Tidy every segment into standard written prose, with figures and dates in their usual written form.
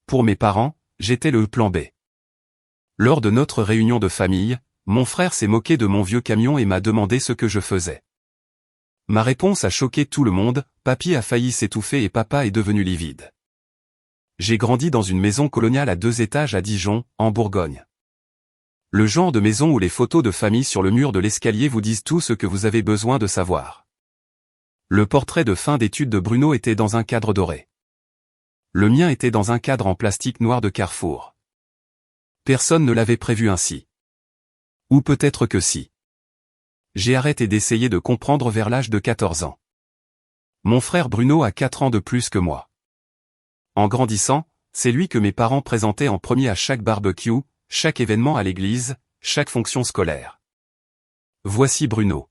Pour mes parents, j'étais le plan B. Lors de notre réunion de famille, mon frère s'est moqué de mon vieux camion et m'a demandé ce que je faisais. Ma réponse a choqué tout le monde, papy a failli s'étouffer et papa est devenu livide. J'ai grandi dans une maison coloniale à 2 étages à Dijon, en Bourgogne. Le genre de maison où les photos de famille sur le mur de l'escalier vous disent tout ce que vous avez besoin de savoir. Le portrait de fin d'études de Bruno était dans un cadre doré. Le mien était dans un cadre en plastique noir de Carrefour. Personne ne l'avait prévu ainsi. Ou peut-être que si. J'ai arrêté d'essayer de comprendre vers l'âge de 14 ans. Mon frère Bruno a 4 ans de plus que moi. En grandissant, c'est lui que mes parents présentaient en premier à chaque barbecue, chaque événement à l'église, chaque fonction scolaire. Voici Bruno.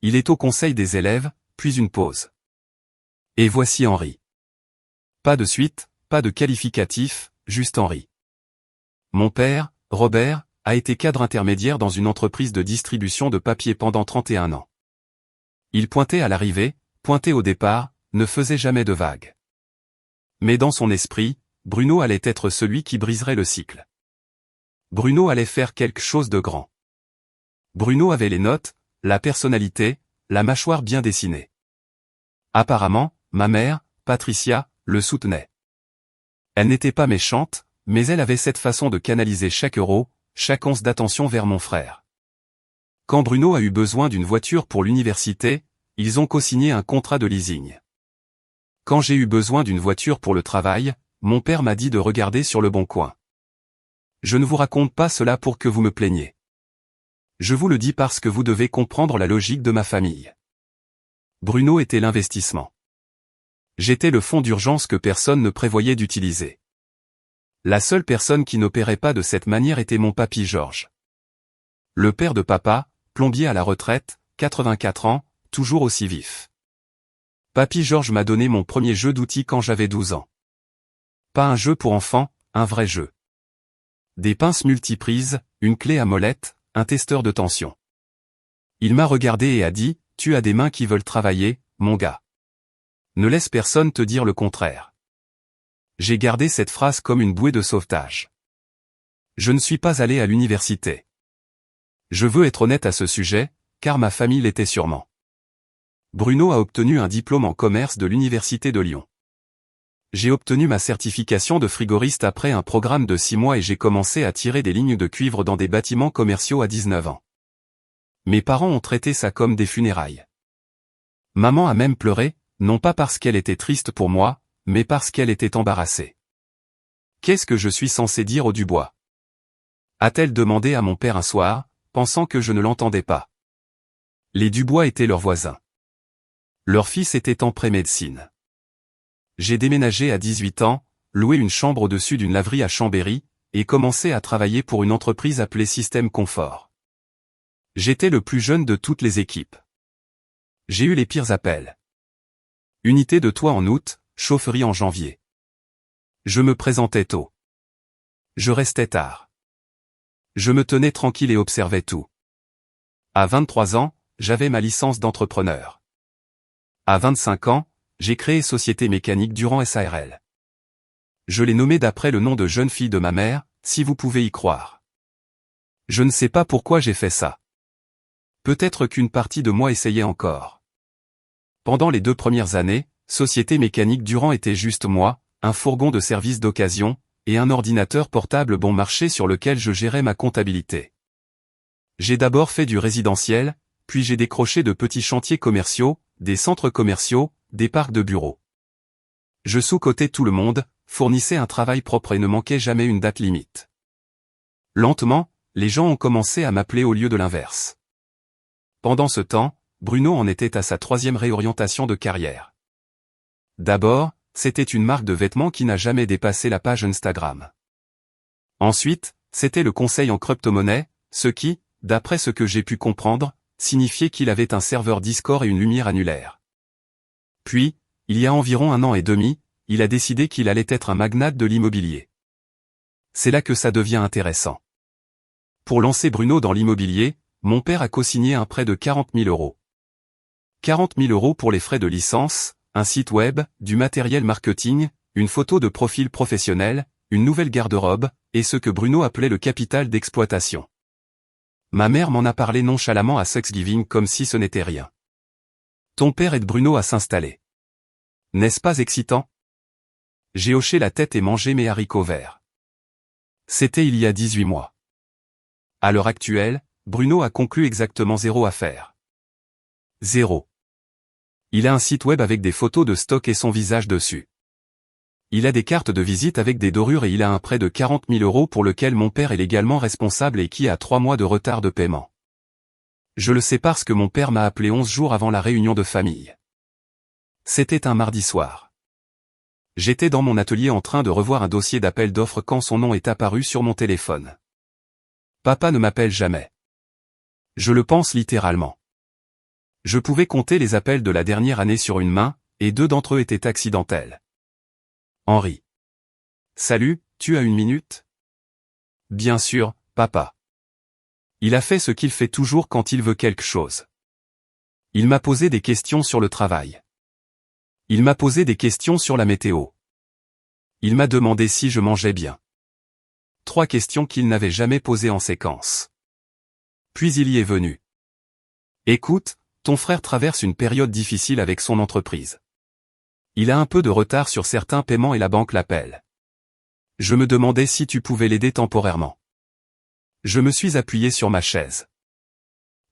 Il est au conseil des élèves, puis une pause. Et voici Henri. Pas de suite, pas de qualificatif, juste Henri. Mon père, Robert, a été cadre intermédiaire dans une entreprise de distribution de papier pendant 31 ans. Il pointait à l'arrivée, pointait au départ, ne faisait jamais de vagues. Mais dans son esprit, Bruno allait être celui qui briserait le cycle. Bruno allait faire quelque chose de grand. Bruno avait les notes, la personnalité, la mâchoire bien dessinée. Apparemment, ma mère, Patricia, le soutenait. Elle n'était pas méchante, mais elle avait cette façon de canaliser chaque euro, chaque once d'attention vers mon frère. Quand Bruno a eu besoin d'une voiture pour l'université, ils ont co-signé un contrat de leasing. Quand j'ai eu besoin d'une voiture pour le travail, mon père m'a dit de regarder sur le bon coin. Je ne vous raconte pas cela pour que vous me plaigniez. Je vous le dis parce que vous devez comprendre la logique de ma famille. Bruno était l'investissement. J'étais le fonds d'urgence que personne ne prévoyait d'utiliser. La seule personne qui n'opérait pas de cette manière était mon papy Georges. Le père de papa, plombier à la retraite, 84 ans, toujours aussi vif. Papy Georges m'a donné mon premier jeu d'outils quand j'avais 12 ans. Pas un jeu pour enfants, un vrai jeu. Des pinces multiprises, une clé à molette, un testeur de tension. Il m'a regardé et a dit, « Tu as des mains qui veulent travailler, mon gars. Ne laisse personne te dire le contraire. » J'ai gardé cette phrase comme une bouée de sauvetage. Je ne suis pas allé à l'université. Je veux être honnête à ce sujet, car ma famille l'était sûrement. Bruno a obtenu un diplôme en commerce de l'université de Lyon. J'ai obtenu ma certification de frigoriste après un programme de 6 mois et j'ai commencé à tirer des lignes de cuivre dans des bâtiments commerciaux à 19 ans. Mes parents ont traité ça comme des funérailles. Maman a même pleuré, non pas parce qu'elle était triste pour moi, mais parce qu'elle était embarrassée. Qu'est-ce que je suis censé dire au Dubois? A-t-elle demandé à mon père un soir, pensant que je ne l'entendais pas. Les Dubois étaient leurs voisins. Leur fils était en pré-médecine. J'ai déménagé à 18 ans, loué une chambre au-dessus d'une laverie à Chambéry, et commencé à travailler pour une entreprise appelée Système Confort. J'étais le plus jeune de toutes les équipes. J'ai eu les pires appels. Unité de toit en août, chaufferie en janvier. Je me présentais tôt. Je restais tard. Je me tenais tranquille et observais tout. À 23 ans, j'avais ma licence d'entrepreneur. À 25 ans, j'ai créé Société Mécanique Durand SARL. Je l'ai nommée d'après le nom de jeune fille de ma mère, si vous pouvez y croire. Je ne sais pas pourquoi j'ai fait ça. Peut-être qu'une partie de moi essayait encore. Pendant les 2 premières années, Société Mécanique Durand était juste moi, un fourgon de service d'occasion, et un ordinateur portable bon marché sur lequel je gérais ma comptabilité. J'ai d'abord fait du résidentiel, puis j'ai décroché de petits chantiers commerciaux, des centres commerciaux, des parcs de bureaux. Je sous-cotais tout le monde, fournissais un travail propre et ne manquais jamais une date limite. Lentement, les gens ont commencé à m'appeler au lieu de l'inverse. Pendant ce temps, Bruno en était à sa 3e réorientation de carrière. D'abord, c'était une marque de vêtements qui n'a jamais dépassé la page Instagram. Ensuite, c'était le conseil en crypto-monnaie, ce qui, d'après ce que j'ai pu comprendre, signifiait qu'il avait un serveur Discord et une lumière annulaire. Puis, il y a environ 1 an et demi, il a décidé qu'il allait être un magnate de l'immobilier. C'est là que ça devient intéressant. Pour lancer Bruno dans l'immobilier, mon père a co-signé un prêt de 40 000 €. 40 000 € pour les frais de licence, un site web, du matériel marketing, une photo de profil professionnel, une nouvelle garde-robe, et ce que Bruno appelait le capital d'exploitation. Ma mère m'en a parlé nonchalamment à Thanksgiving comme si ce n'était rien. Ton père aide Bruno à s'installer. N'est-ce pas excitant? J'ai hoché la tête et mangé mes haricots verts. C'était il y a 18 mois. À l'heure actuelle, Bruno a conclu exactement 0 à faire. 0. Il a un site web avec des photos de stock et son visage dessus. Il a des cartes de visite avec des dorures et il a un prêt de 40 000 € pour lequel mon père est légalement responsable et qui a 3 mois de retard de paiement. Je le sais parce que mon père m'a appelé 11 jours avant la réunion de famille. C'était un mardi soir. J'étais dans mon atelier en train de revoir un dossier d'appel d'offres quand son nom est apparu sur mon téléphone. Papa ne m'appelle jamais. Je le pense littéralement. Je pouvais compter les appels de la dernière année sur une main, et 2 d'entre eux étaient accidentels. Henri. Salut, tu as une minute? Bien sûr, papa. Il a fait ce qu'il fait toujours quand il veut quelque chose. Il m'a posé des questions sur le travail. Il m'a posé des questions sur la météo. Il m'a demandé si je mangeais bien. 3 questions qu'il n'avait jamais posées en séquence. Puis il y est venu. Écoute, ton frère traverse une période difficile avec son entreprise. Il a un peu de retard sur certains paiements et la banque l'appelle. Je me demandais si tu pouvais l'aider temporairement. Je me suis appuyé sur ma chaise.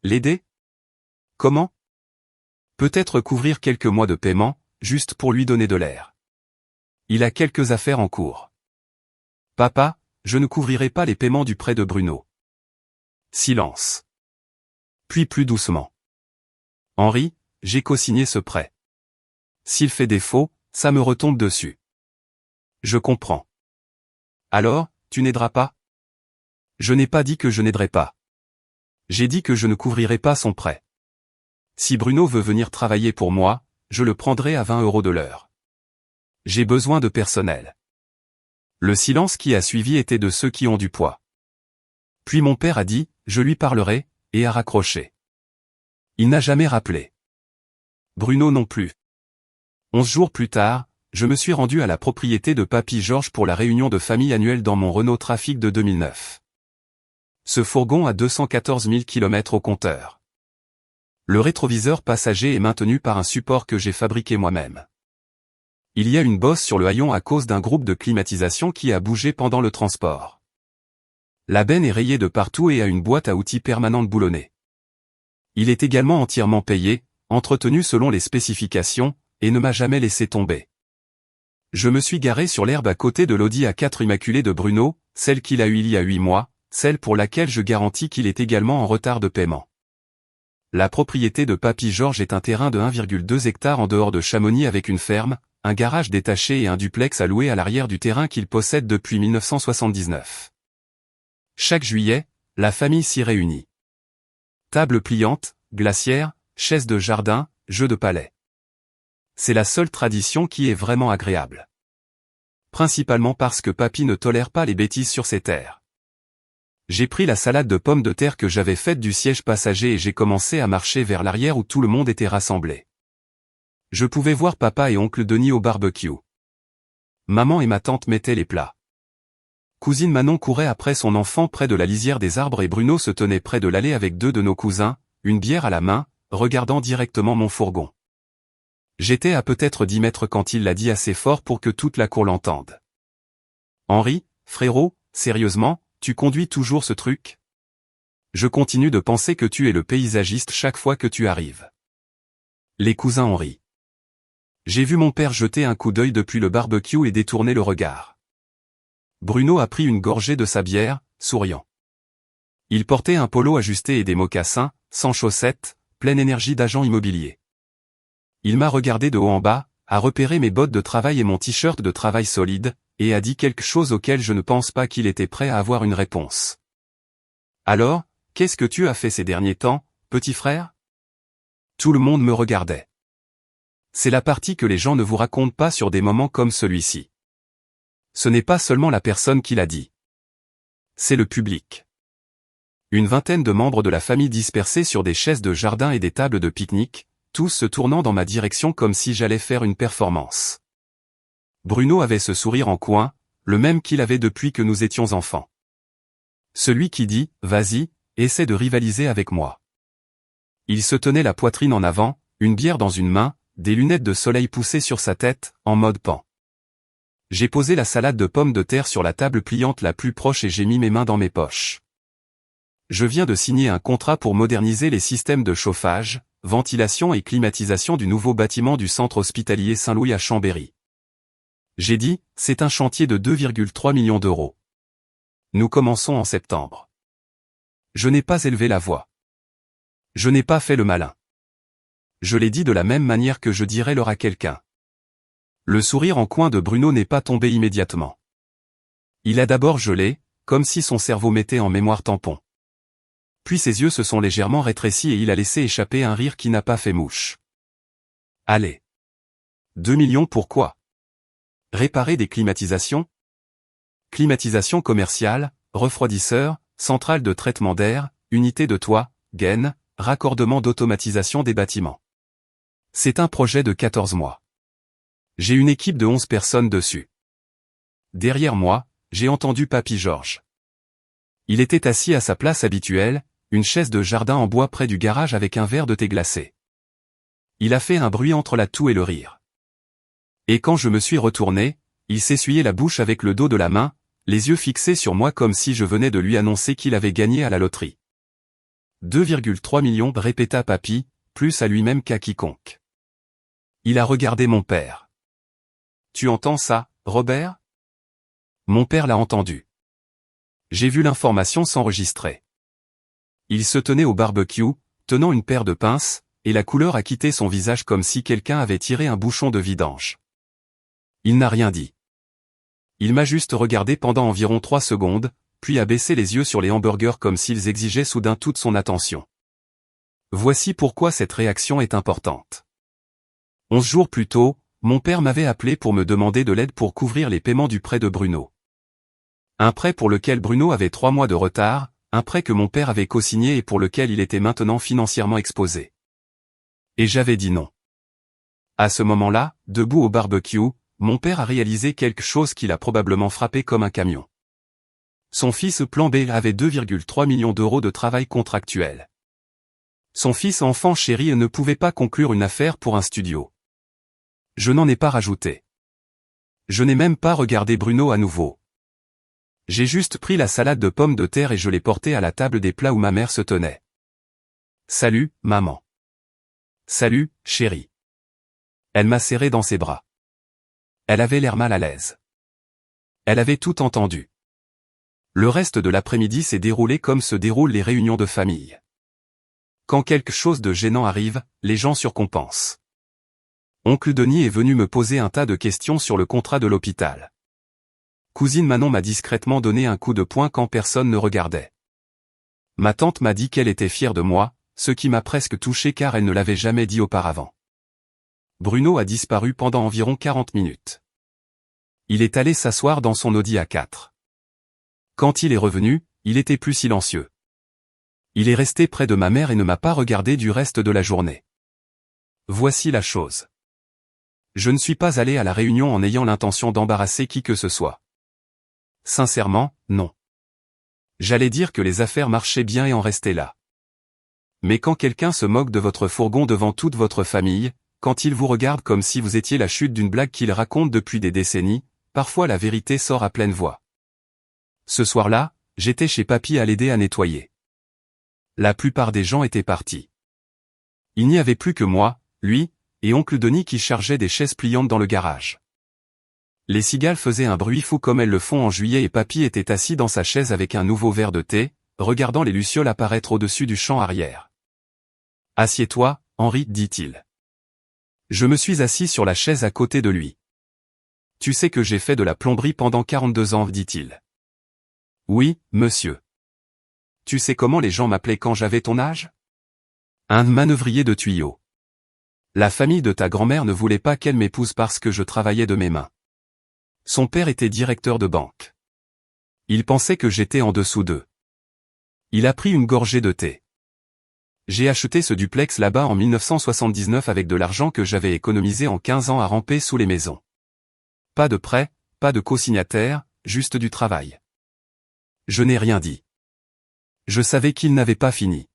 L'aider? Comment? Peut-être couvrir quelques mois de paiement, juste pour lui donner de l'air. Il a quelques affaires en cours. Papa, je ne couvrirai pas les paiements du prêt de Bruno. Silence. Puis plus doucement. Henri, j'ai co-signé ce prêt. S'il fait défaut, ça me retombe dessus. Je comprends. Alors, tu n'aideras pas? Je n'ai pas dit que je n'aiderai pas. J'ai dit que je ne couvrirai pas son prêt. Si Bruno veut venir travailler pour moi, je le prendrai à 20 € de l'heure. J'ai besoin de personnel. Le silence qui a suivi était de ceux qui ont du poids. Puis mon père a dit, je lui parlerai, et a raccroché. Il n'a jamais rappelé. Bruno non plus. 11 jours plus tard, je me suis rendu à la propriété de Papy Georges pour la réunion de famille annuelle dans mon Renault Trafic de 2009. Ce fourgon a 214 000 km au compteur. Le rétroviseur passager est maintenu par un support que j'ai fabriqué moi-même. Il y a une bosse sur le haillon à cause d'un groupe de climatisation qui a bougé pendant le transport. La benne est rayée de partout et a une boîte à outils permanente boulonnée. Il est également entièrement payé, entretenu selon les spécifications, et ne m'a jamais laissé tomber. Je me suis garé sur l'herbe à côté de l'Audi A4 immaculée de Bruno, celle qu'il a eue il y a 8 mois, celle pour laquelle je garantis qu'il est également en retard de paiement. La propriété de Papy Georges est un terrain de 1,2 hectares en dehors de Chamonix avec une ferme, un garage détaché et un duplex à louer à l'arrière du terrain qu'il possède depuis 1979. Chaque juillet, la famille s'y réunit. Table pliante, glacière, chaises de jardin, jeux de palais. C'est la seule tradition qui est vraiment agréable. Principalement parce que Papy ne tolère pas les bêtises sur ses terres. J'ai pris la salade de pommes de terre que j'avais faite du siège passager et j'ai commencé à marcher vers l'arrière où tout le monde était rassemblé. Je pouvais voir papa et oncle Denis au barbecue. Maman et ma tante mettaient les plats. Cousine Manon courait après son enfant près de la lisière des arbres et Bruno se tenait près de l'allée avec 2 de nos cousins, une bière à la main, regardant directement mon fourgon. J'étais à peut-être 10 mètres quand il l'a dit assez fort pour que toute la cour l'entende. Henri, frérot, sérieusement, tu conduis toujours ce truc? Je continue de penser que tu es le paysagiste chaque fois que tu arrives. Les cousins ont ri. J'ai vu mon père jeter un coup d'œil depuis le barbecue et détourner le regard. Bruno a pris une gorgée de sa bière, souriant. Il portait un polo ajusté et des mocassins, sans chaussettes, pleine énergie d'agent immobilier. Il m'a regardé de haut en bas, a repéré mes bottes de travail et mon t-shirt de travail solide, et a dit quelque chose auquel je ne pense pas qu'il était prêt à avoir une réponse. Alors, qu'est-ce que tu as fait ces derniers temps, petit frère? Tout le monde me regardait. C'est la partie que les gens ne vous racontent pas sur des moments comme celui-ci. Ce n'est pas seulement la personne qui l'a dit. C'est le public. Une vingtaine de membres de la famille dispersés sur des chaises de jardin et des tables de pique-nique, tous se tournant dans ma direction comme si j'allais faire une performance. Bruno avait ce sourire en coin, le même qu'il avait depuis que nous étions enfants. Celui qui dit « Vas-y, essaie de rivaliser avec moi ». Il se tenait la poitrine en avant, une bière dans une main, des lunettes de soleil poussées sur sa tête, en mode pan. J'ai posé la salade de pommes de terre sur la table pliante la plus proche et j'ai mis mes mains dans mes poches. Je viens de signer un contrat pour moderniser les systèmes de chauffage, ventilation et climatisation du nouveau bâtiment du centre hospitalier Saint-Louis à Chambéry. J'ai dit, c'est un chantier de 2,3 millions d'euros. Nous commençons en septembre. Je n'ai pas élevé la voix. Je n'ai pas fait le malin. Je l'ai dit de la même manière que je dirais l'heure à quelqu'un. Le sourire en coin de Bruno n'est pas tombé immédiatement. Il a d'abord gelé, comme si son cerveau mettait en mémoire tampon. Puis ses yeux se sont légèrement rétrécis et il a laissé échapper un rire qui n'a pas fait mouche. Allez. 2 millions pourquoi? Réparer des climatisations? Climatisation commerciale, refroidisseur, centrale de traitement d'air, unité de toit, gaine, raccordement d'automatisation des bâtiments. C'est un projet de 14 mois. J'ai une équipe de 11 personnes dessus. Derrière moi, j'ai entendu Papy Georges. Il était assis à sa place habituelle, une chaise de jardin en bois près du garage avec un verre de thé glacé. Il a fait un bruit entre la toux et le rire. Et quand je me suis retourné, il s'essuyait la bouche avec le dos de la main, les yeux fixés sur moi comme si je venais de lui annoncer qu'il avait gagné à la loterie. 2,3 millions, répéta Papy, plus à lui-même qu'à quiconque. Il a regardé mon père. Tu entends ça, Robert? Mon père l'a entendu. J'ai vu l'information s'enregistrer. Il se tenait au barbecue, tenant une paire de pinces, et la couleur a quitté son visage comme si quelqu'un avait tiré un bouchon de vidange. Il n'a rien dit. Il m'a juste regardé pendant environ 3 secondes, puis a baissé les yeux sur les hamburgers comme s'ils exigeaient soudain toute son attention. Voici pourquoi cette réaction est importante. 11 jours plus tôt, mon père m'avait appelé pour me demander de l'aide pour couvrir les paiements du prêt de Bruno. Un prêt pour lequel Bruno avait 3 mois de retard, un prêt que mon père avait co-signé et pour lequel il était maintenant financièrement exposé. Et j'avais dit non. À ce moment-là, debout au barbecue, mon père a réalisé quelque chose qui l'a probablement frappé comme un camion. Son fils Plan B avait 2,3 millions d'euros de travail contractuel. Son fils enfant chéri ne pouvait pas conclure une affaire pour un studio. Je n'en ai pas rajouté. Je n'ai même pas regardé Bruno à nouveau. J'ai juste pris la salade de pommes de terre et je l'ai portée à la table des plats où ma mère se tenait. Salut, maman. Salut, chérie. Elle m'a serré dans ses bras. Elle avait l'air mal à l'aise. Elle avait tout entendu. Le reste de l'après-midi s'est déroulé comme se déroulent les réunions de famille. Quand quelque chose de gênant arrive, les gens surcompensent. Oncle Denis est venu me poser un tas de questions sur le contrat de l'hôpital. Cousine Manon m'a discrètement donné un coup de poing quand personne ne regardait. Ma tante m'a dit qu'elle était fière de moi, ce qui m'a presque touché car elle ne l'avait jamais dit auparavant. Bruno a disparu pendant environ 40 minutes. Il est allé s'asseoir dans son Audi A4. Quand il est revenu, il était plus silencieux. Il est resté près de ma mère et ne m'a pas regardé du reste de la journée. Voici la chose. Je ne suis pas allé à la réunion en ayant l'intention d'embarrasser qui que ce soit. Sincèrement, non. J'allais dire que les affaires marchaient bien et en rester là. Mais quand quelqu'un se moque de votre fourgon devant toute votre famille, quand il vous regarde comme si vous étiez la chute d'une blague qu'il raconte depuis des décennies, parfois la vérité sort à pleine voix. Ce soir-là, j'étais chez Papy à l'aider à nettoyer. La plupart des gens étaient partis. Il n'y avait plus que moi, lui, et oncle Denis qui chargeait des chaises pliantes dans le garage. Les cigales faisaient un bruit fou comme elles le font en juillet et Papy était assis dans sa chaise avec un nouveau verre de thé, regardant les lucioles apparaître au-dessus du champ arrière. « Assieds-toi, Henri, dit-il. » Je me suis assis sur la chaise à côté de lui. « Tu sais que j'ai fait de la plomberie pendant 42 ans, dit-il. »« Oui, monsieur. »« Tu sais comment les gens m'appelaient quand j'avais ton âge ? Un manœuvrier de tuyaux. La famille de ta grand-mère ne voulait pas qu'elle m'épouse parce que je travaillais de mes mains. Son père était directeur de banque. Il pensait que j'étais en dessous d'eux. Il a pris une gorgée de thé. J'ai acheté ce duplex là-bas en 1979 avec de l'argent que j'avais économisé en 15 ans à ramper sous les maisons. Pas de prêt, pas de co-signataire, juste du travail. Je n'ai rien dit. Je savais qu'il n'avait pas fini.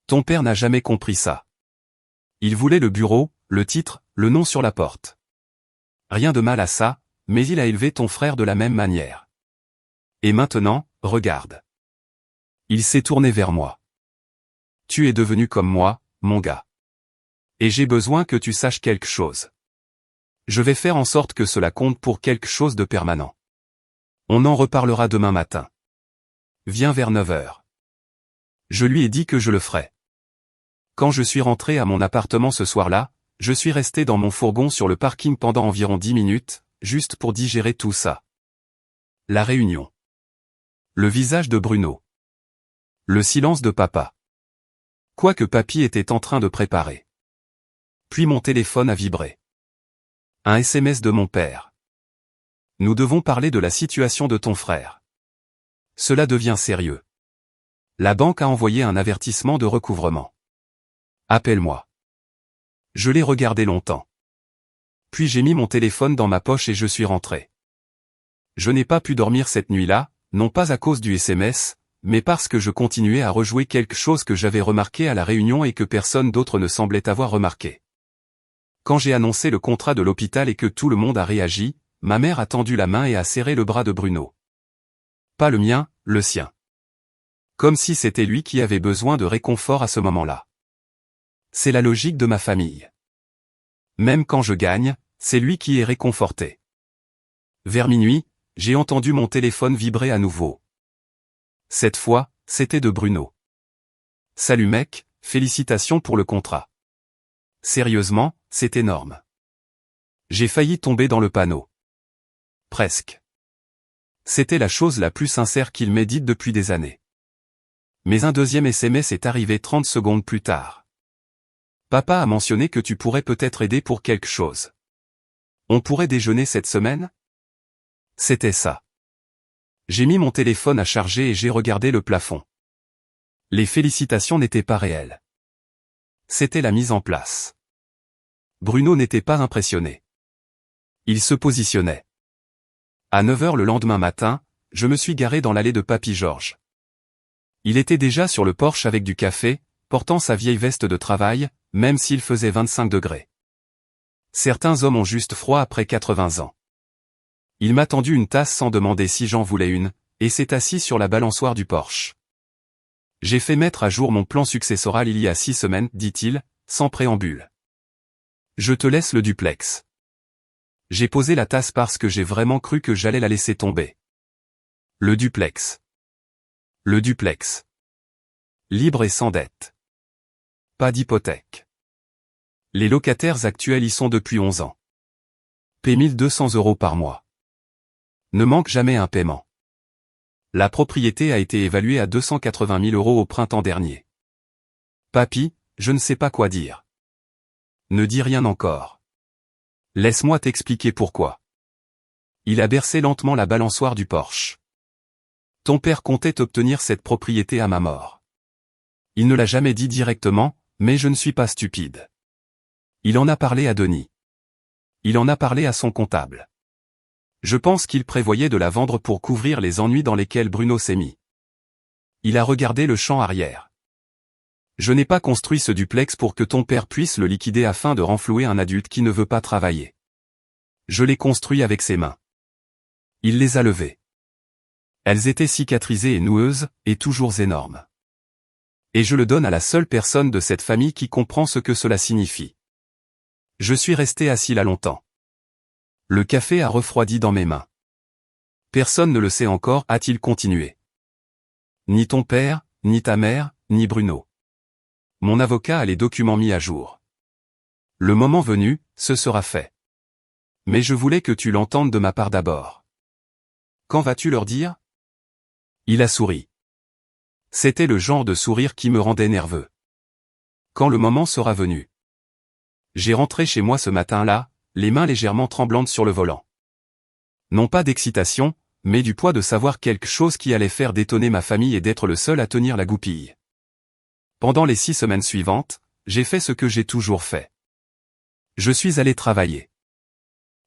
Ton père n'a jamais compris ça. Il voulait le bureau, le titre, le nom sur la porte. Rien de mal à ça, mais il a élevé ton frère de la même manière. Et maintenant, regarde. Il s'est tourné vers moi. Tu es devenu comme moi, mon gars. Et j'ai besoin que tu saches quelque chose. Je vais faire en sorte que cela compte pour quelque chose de permanent. On en reparlera demain matin. Viens vers 9 heures. Je lui ai dit que je le ferais. Quand je suis rentré à mon appartement ce soir-là, je suis resté dans mon fourgon sur le parking pendant environ 10 minutes, juste pour digérer tout ça. La réunion. Le visage de Bruno. Le silence de papa. Quoi que papy était en train de préparer. Puis mon téléphone a vibré. Un SMS de mon père. Nous devons parler de la situation de ton frère. Cela devient sérieux. La banque a envoyé un avertissement de recouvrement. Appelle-moi. Je l'ai regardé longtemps. Puis j'ai mis mon téléphone dans ma poche et je suis rentré. Je n'ai pas pu dormir cette nuit-là, non pas à cause du SMS, mais parce que je continuais à rejouer quelque chose que j'avais remarqué à la réunion et que personne d'autre ne semblait avoir remarqué. Quand j'ai annoncé le contrat de l'hôpital et que tout le monde a réagi, ma mère a tendu la main et a serré le bras de Bruno. Pas le mien, le sien. Comme si c'était lui qui avait besoin de réconfort à ce moment-là. C'est la logique de ma famille. Même quand je gagne, c'est lui qui est réconforté. Vers minuit, j'ai entendu mon téléphone vibrer à nouveau. Cette fois, c'était de Bruno. Salut mec, félicitations pour le contrat. Sérieusement, c'est énorme. J'ai failli tomber dans le panneau. Presque. C'était la chose la plus sincère qu'il m'ait dite depuis des années. Mais un deuxième SMS est arrivé 30 secondes plus tard. Papa a mentionné que tu pourrais peut-être aider pour quelque chose. On pourrait déjeuner cette semaine? C'était ça. J'ai mis mon téléphone à charger et j'ai regardé le plafond. Les félicitations n'étaient pas réelles. C'était la mise en place. Bruno n'était pas impressionné. Il se positionnait. À 9 heures le lendemain matin, je me suis garé dans l'allée de Papy Georges. Il était déjà sur le porche avec du café, portant sa vieille veste de travail, même s'il faisait 25 degrés. Certains hommes ont juste froid après 80 ans. Il m'a tendu une tasse sans demander si j'en voulais une, et s'est assis sur la balançoire du porche. J'ai fait mettre à jour mon plan successoral il y a 6 semaines, dit-il, sans préambule. Je te laisse le duplex. J'ai posé la tasse parce que j'ai vraiment cru que j'allais la laisser tomber. Le duplex. Le duplex. Libre et sans dette. Pas d'hypothèque. Les locataires actuels y sont depuis 11 ans. Paie 1 200 € par mois. Ne manque jamais un paiement. La propriété a été évaluée à 280 000 € au printemps dernier. Papy, je ne sais pas quoi dire. Ne dis rien encore. Laisse-moi t'expliquer pourquoi. Il a bercé lentement la balançoire du porche. Ton père comptait obtenir cette propriété à ma mort. Il ne l'a jamais dit directement, mais je ne suis pas stupide. Il en a parlé à Denis. Il en a parlé à son comptable. Je pense qu'il prévoyait de la vendre pour couvrir les ennuis dans lesquels Bruno s'est mis. Il a regardé le champ arrière. Je n'ai pas construit ce duplex pour que ton père puisse le liquider afin de renflouer un adulte qui ne veut pas travailler. Je l'ai construit avec ses mains. Il les a levées. Elles étaient cicatrisées et noueuses, et toujours énormes. Et je le donne à la seule personne de cette famille qui comprend ce que cela signifie. Je suis resté assis là longtemps. Le café a refroidi dans mes mains. Personne ne le sait encore, a-t-il continué. Ni ton père, ni ta mère, ni Bruno. Mon avocat a les documents mis à jour. Le moment venu, ce sera fait. Mais je voulais que tu l'entendes de ma part d'abord. Quand vas-tu leur dire? Il a souri. C'était le genre de sourire qui me rendait nerveux. Quand le moment sera venu. J'ai rentré chez moi ce matin-là, les mains légèrement tremblantes sur le volant. Non pas d'excitation, mais du poids de savoir quelque chose qui allait faire détonner ma famille et d'être le seul à tenir la goupille. Pendant les 6 semaines suivantes, j'ai fait ce que j'ai toujours fait. Je suis allé travailler.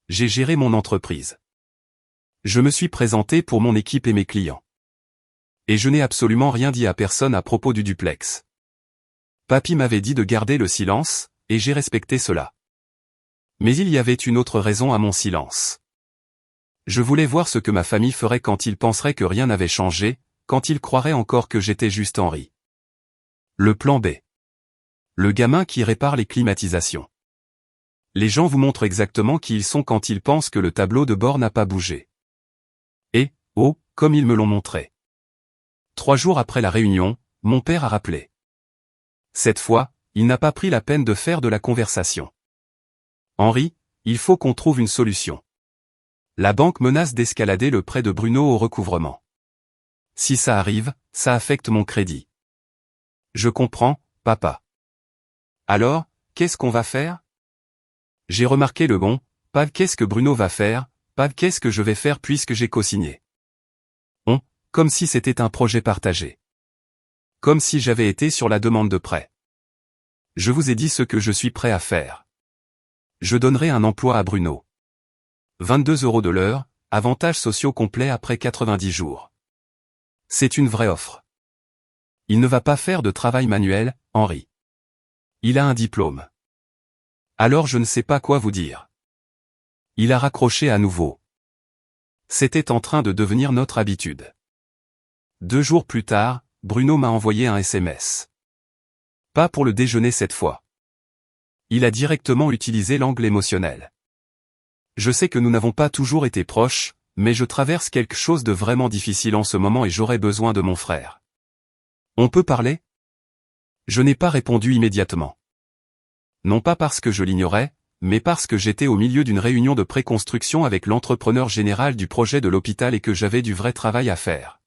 J'ai géré mon entreprise. Je me suis présenté pour mon équipe et mes clients. Et je n'ai absolument rien dit à personne à propos du duplex. Papy m'avait dit de garder le silence, et j'ai respecté cela. Mais il y avait une autre raison à mon silence. Je voulais voir ce que ma famille ferait quand ils penseraient que rien n'avait changé, quand ils croiraient encore que j'étais juste Henri. Le plan B. Le gamin qui répare les climatisations. Les gens vous montrent exactement qui ils sont quand ils pensent que le tableau de bord n'a pas bougé. Et, oh, comme ils me l'ont montré. 3 jours après la réunion, mon père a rappelé. Cette fois, il n'a pas pris la peine de faire de la conversation. Henri, il faut qu'on trouve une solution. La banque menace d'escalader le prêt de Bruno au recouvrement. Si ça arrive, ça affecte mon crédit. Je comprends, papa. Alors, qu'est-ce qu'on va faire? J'ai remarqué le bon, pas qu'est-ce que Bruno va faire, pas qu'est-ce que je vais faire puisque j'ai co-signé. Comme si c'était un projet partagé. Comme si j'avais été sur la demande de prêt. Je vous ai dit ce que je suis prêt à faire. Je donnerai un emploi à Bruno. 22 € de l'heure, avantages sociaux complets après 90 jours. C'est une vraie offre. Il ne va pas faire de travail manuel, Henri. Il a un diplôme. Alors je ne sais pas quoi vous dire. Il a raccroché à nouveau. C'était en train de devenir notre habitude. 2 jours plus tard, Bruno m'a envoyé un SMS. Pas pour le déjeuner cette fois. Il a directement utilisé l'angle émotionnel. Je sais que nous n'avons pas toujours été proches, mais je traverse quelque chose de vraiment difficile en ce moment et j'aurais besoin de mon frère. On peut parler? Je n'ai pas répondu immédiatement. Non pas parce que je l'ignorais, mais parce que j'étais au milieu d'une réunion de préconstruction avec l'entrepreneur général du projet de l'hôpital et que j'avais du vrai travail à faire.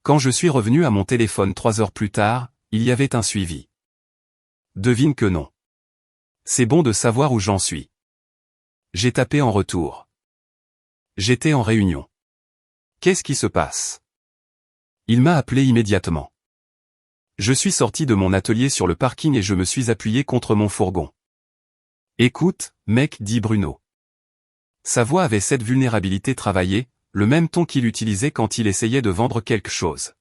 Quand je suis revenu à mon téléphone 3 heures plus tard, il y avait un suivi. Devine que non. C'est bon de savoir où j'en suis. J'ai tapé en retour. J'étais en réunion. Qu'est-ce qui se passe? Il m'a appelé immédiatement. Je suis sorti de mon atelier sur le parking et je me suis appuyé contre mon fourgon. Écoute, mec, dit Bruno. Sa voix avait cette vulnérabilité travaillée, le même ton qu'il utilisait quand il essayait de vendre quelque chose.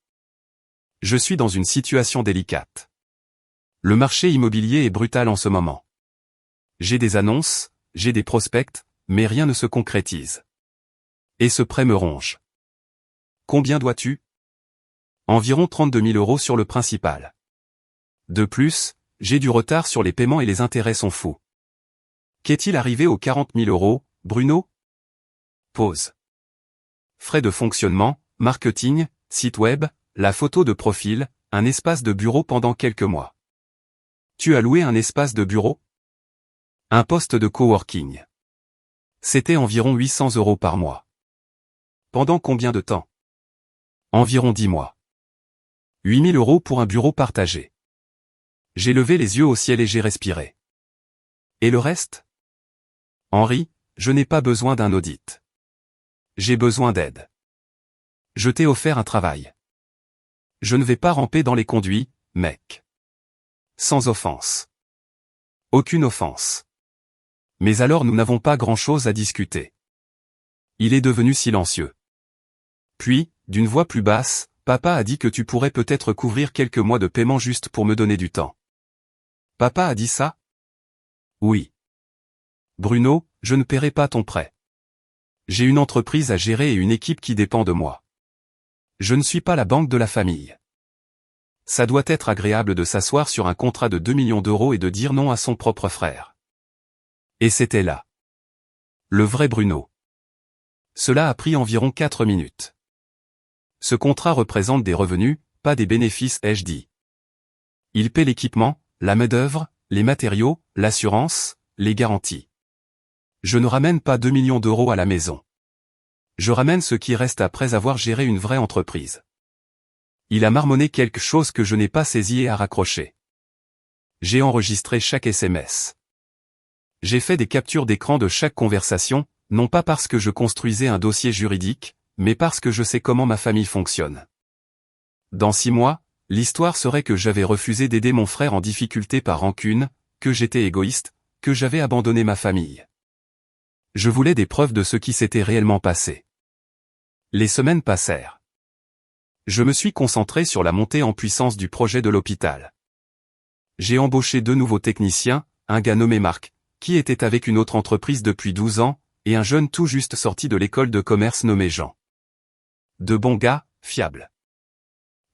Je suis dans une situation délicate. Le marché immobilier est brutal en ce moment. J'ai des annonces, j'ai des prospects, mais rien ne se concrétise. Et ce prêt me ronge. Combien dois-tu? Environ 32 000 € sur le principal. De plus, j'ai du retard sur les paiements et les intérêts sont fous. Qu'est-il arrivé aux 40 000 €, Bruno? Pause. Frais de fonctionnement, marketing, site web, la photo de profil, un espace de bureau pendant quelques mois. Tu as loué un espace de bureau? Un poste de coworking. C'était environ 800 € par mois. Pendant combien de temps? Environ 10 mois. 8 000 € pour un bureau partagé. J'ai levé les yeux au ciel et j'ai respiré. Et le reste? Henri, je n'ai pas besoin d'un audit. J'ai besoin d'aide. Je t'ai offert un travail. Je ne vais pas ramper dans les conduits, mec. Sans offense. Aucune offense. Mais alors nous n'avons pas grand-chose à discuter. Il est devenu silencieux. Puis, d'une voix plus basse, papa a dit que tu pourrais peut-être couvrir quelques mois de paiement juste pour me donner du temps. Papa a dit ça? Oui. Bruno, je ne paierai pas ton prêt. J'ai une entreprise à gérer et une équipe qui dépend de moi. Je ne suis pas la banque de la famille. Ça doit être agréable de s'asseoir sur un contrat de 2 millions d'euros et de dire non à son propre frère. Et c'était là. Le vrai Bruno. Cela a pris environ 4 minutes. Ce contrat représente des revenus, pas des bénéfices, ai-je dit. Il paie l'équipement, la main-d'œuvre, les matériaux, l'assurance, les garanties. Je ne ramène pas 2 millions d'euros à la maison. Je ramène ce qui reste après avoir géré une vraie entreprise. Il a marmonné quelque chose que je n'ai pas saisi et a raccroché. J'ai enregistré chaque SMS. J'ai fait des captures d'écran de chaque conversation, non pas parce que je construisais un dossier juridique, mais parce que je sais comment ma famille fonctionne. Dans 6 mois, l'histoire serait que j'avais refusé d'aider mon frère en difficulté par rancune, que j'étais égoïste, que j'avais abandonné ma famille. Je voulais des preuves de ce qui s'était réellement passé. Les semaines passèrent. Je me suis concentré sur la montée en puissance du projet de l'hôpital. J'ai embauché 2 nouveaux techniciens, un gars nommé Marc, qui était avec une autre entreprise depuis 12 ans, et un jeune tout juste sorti de l'école de commerce nommé Jean. De bons gars, fiables.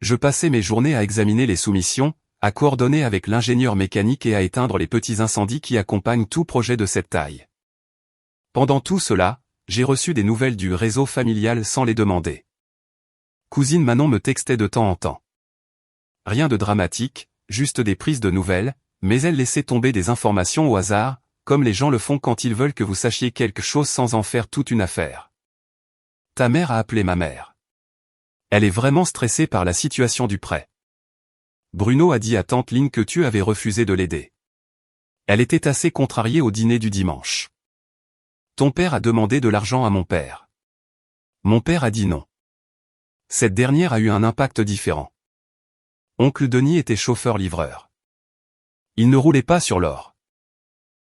Je passais mes journées à examiner les soumissions, à coordonner avec l'ingénieur mécanique et à éteindre les petits incendies qui accompagnent tout projet de cette taille. Pendant tout cela, j'ai reçu des nouvelles du réseau familial sans les demander. Cousine Manon me textait de temps en temps. Rien de dramatique, juste des prises de nouvelles, mais elle laissait tomber des informations au hasard, comme les gens le font quand ils veulent que vous sachiez quelque chose sans en faire toute une affaire. Ta mère a appelé ma mère. Elle est vraiment stressée par la situation du prêt. Bruno a dit à tante Line que tu avais refusé de l'aider. Elle était assez contrariée au dîner du dimanche. Ton père a demandé de l'argent à mon père. Mon père a dit non. Cette dernière a eu un impact différent. Oncle Denis était chauffeur-livreur. Il ne roulait pas sur l'or.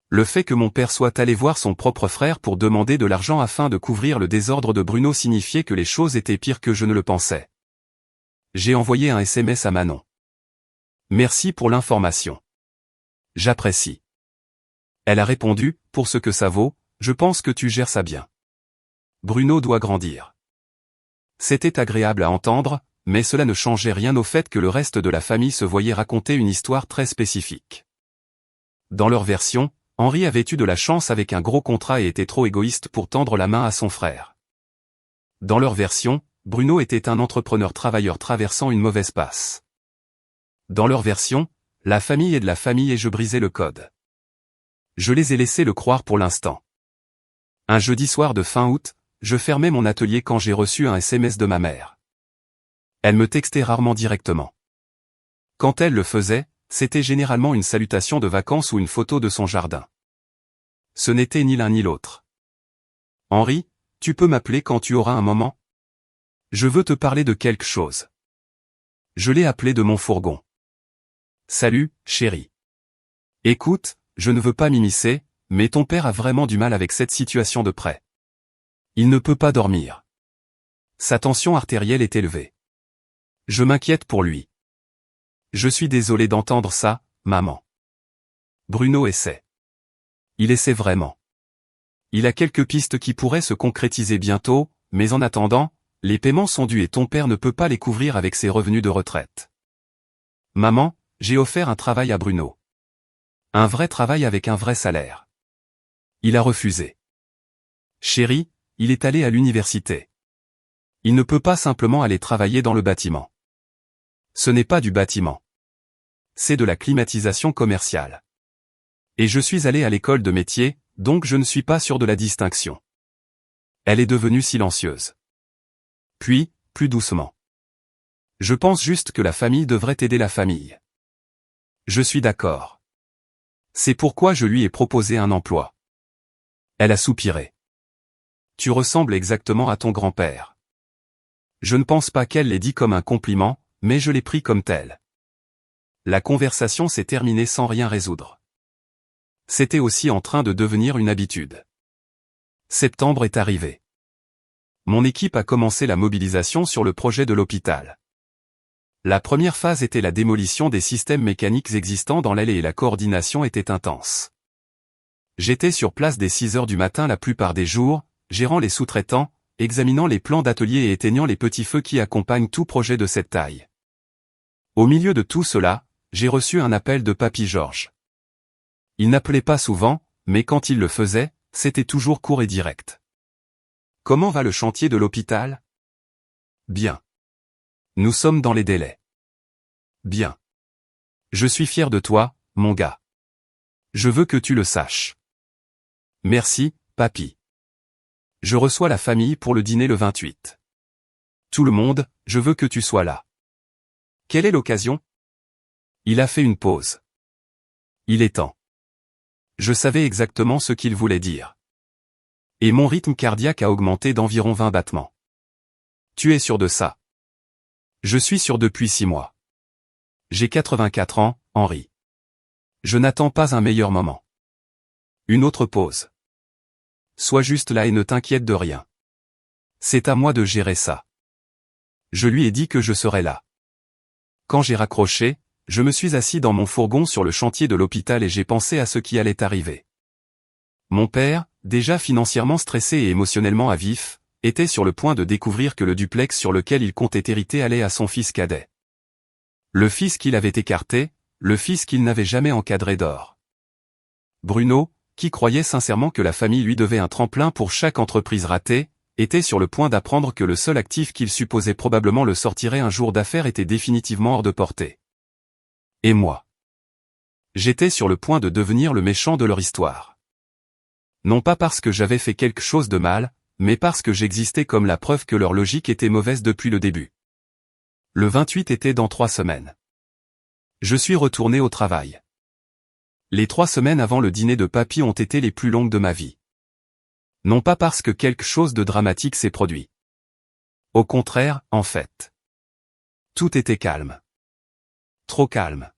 Le fait que mon père soit allé voir son propre frère pour demander de l'argent afin de couvrir le désordre de Bruno signifiait que les choses étaient pires que je ne le pensais. J'ai envoyé un SMS à Manon. Merci pour l'information. J'apprécie. Elle a répondu, pour ce que ça vaut, je pense que tu gères ça bien. Bruno doit grandir. C'était agréable à entendre, mais cela ne changeait rien au fait que le reste de la famille se voyait raconter une histoire très spécifique. Dans leur version, Henri avait eu de la chance avec un gros contrat et était trop égoïste pour tendre la main à son frère. Dans leur version, Bruno était un entrepreneur travailleur traversant une mauvaise passe. Dans leur version, la famille est de la famille et je brisais le code. Je les ai laissés le croire pour l'instant. Un jeudi soir de fin août, je fermais mon atelier quand j'ai reçu un SMS de ma mère. Elle me textait rarement directement. Quand elle le faisait, c'était généralement une salutation de vacances ou une photo de son jardin. Ce n'était ni l'un ni l'autre. Henri, tu peux m'appeler quand tu auras un moment? Je veux te parler de quelque chose. Je l'ai appelé de mon fourgon. Salut, chérie. Écoute, je ne veux pas m'immiscer, mais ton père a vraiment du mal avec cette situation de prêt. Il ne peut pas dormir. Sa tension artérielle est élevée. Je m'inquiète pour lui. Je suis désolé d'entendre ça, maman. Bruno essaie. Il essaie vraiment. Il a quelques pistes qui pourraient se concrétiser bientôt, mais en attendant, les paiements sont dus et ton père ne peut pas les couvrir avec ses revenus de retraite. Maman, j'ai offert un travail à Bruno. Un vrai travail avec un vrai salaire. Il a refusé. Chérie, il est allé à l'université. Il ne peut pas simplement aller travailler dans le bâtiment. Ce n'est pas du bâtiment. C'est de la climatisation commerciale. Et je suis allé à l'école de métier, donc je ne suis pas sûr de la distinction. Elle est devenue silencieuse. Puis, plus doucement. Je pense juste que la famille devrait aider la famille. Je suis d'accord. C'est pourquoi je lui ai proposé un emploi. Elle a soupiré. Tu ressembles exactement à ton grand-père. Je ne pense pas qu'elle l'ait dit comme un compliment, mais je l'ai pris comme tel. La conversation s'est terminée sans rien résoudre. C'était aussi en train de devenir une habitude. Septembre est arrivé. Mon équipe a commencé la mobilisation sur le projet de l'hôpital. La première phase était la démolition des systèmes mécaniques existants dans l'allée et la coordination était intense. J'étais sur place dès 6 heures du matin la plupart des jours, gérant les sous-traitants, examinant les plans d'atelier et éteignant les petits feux qui accompagnent tout projet de cette taille. Au milieu de tout cela, j'ai reçu un appel de Papy Georges. Il n'appelait pas souvent, mais quand il le faisait, c'était toujours court et direct. Comment va le chantier de l'hôpital? Bien. Nous sommes dans les délais. Bien. Je suis fier de toi, mon gars. Je veux que tu le saches. Merci, papy. Je reçois la famille pour le dîner le 28. Tout le monde, je veux que tu sois là. Quelle est l'occasion? Il a fait une pause. Il est temps. Je savais exactement ce qu'il voulait dire. Et mon rythme cardiaque a augmenté d'environ 20 battements. Tu es sûr de ça? Je suis sûr depuis 6 mois. J'ai 84 ans, Henri. Je n'attends pas un meilleur moment. Une autre pause. Sois juste là et ne t'inquiète de rien. C'est à moi de gérer ça. Je lui ai dit que je serais là. Quand j'ai raccroché, je me suis assis dans mon fourgon sur le chantier de l'hôpital et j'ai pensé à ce qui allait arriver. Mon père, déjà financièrement stressé et émotionnellement à vif, était sur le point de découvrir que le duplex sur lequel il comptait hériter allait à son fils cadet. Le fils qu'il avait écarté, le fils qu'il n'avait jamais encadré d'or. Bruno, qui croyait sincèrement que la famille lui devait un tremplin pour chaque entreprise ratée, était sur le point d'apprendre que le seul actif qu'il supposait probablement le sortirait un jour d'affaires était définitivement hors de portée. Et moi? J'étais sur le point de devenir le méchant de leur histoire. Non pas parce que j'avais fait quelque chose de mal, mais parce que j'existais comme la preuve que leur logique était mauvaise depuis le début. Le 28 était dans 3 semaines. Je suis retourné au travail. Les 3 semaines avant le dîner de papy ont été les plus longues de ma vie. Non pas parce que quelque chose de dramatique s'est produit. Au contraire, en fait. Tout était calme. Trop calme.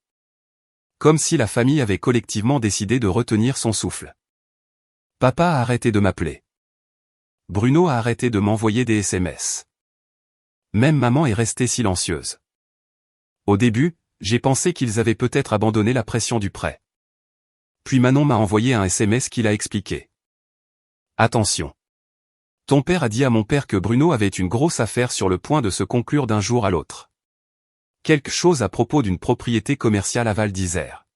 Comme si la famille avait collectivement décidé de retenir son souffle. Papa a arrêté de m'appeler. Bruno a arrêté de m'envoyer des SMS. Même maman est restée silencieuse. Au début, j'ai pensé qu'ils avaient peut-être abandonné la pression du prêt. Puis Manon m'a envoyé un SMS qui l'a expliqué. Attention. Ton père a dit à mon père que Bruno avait une grosse affaire sur le point de se conclure d'un jour à l'autre. Quelque chose à propos d'une propriété commerciale à Val d'Isère.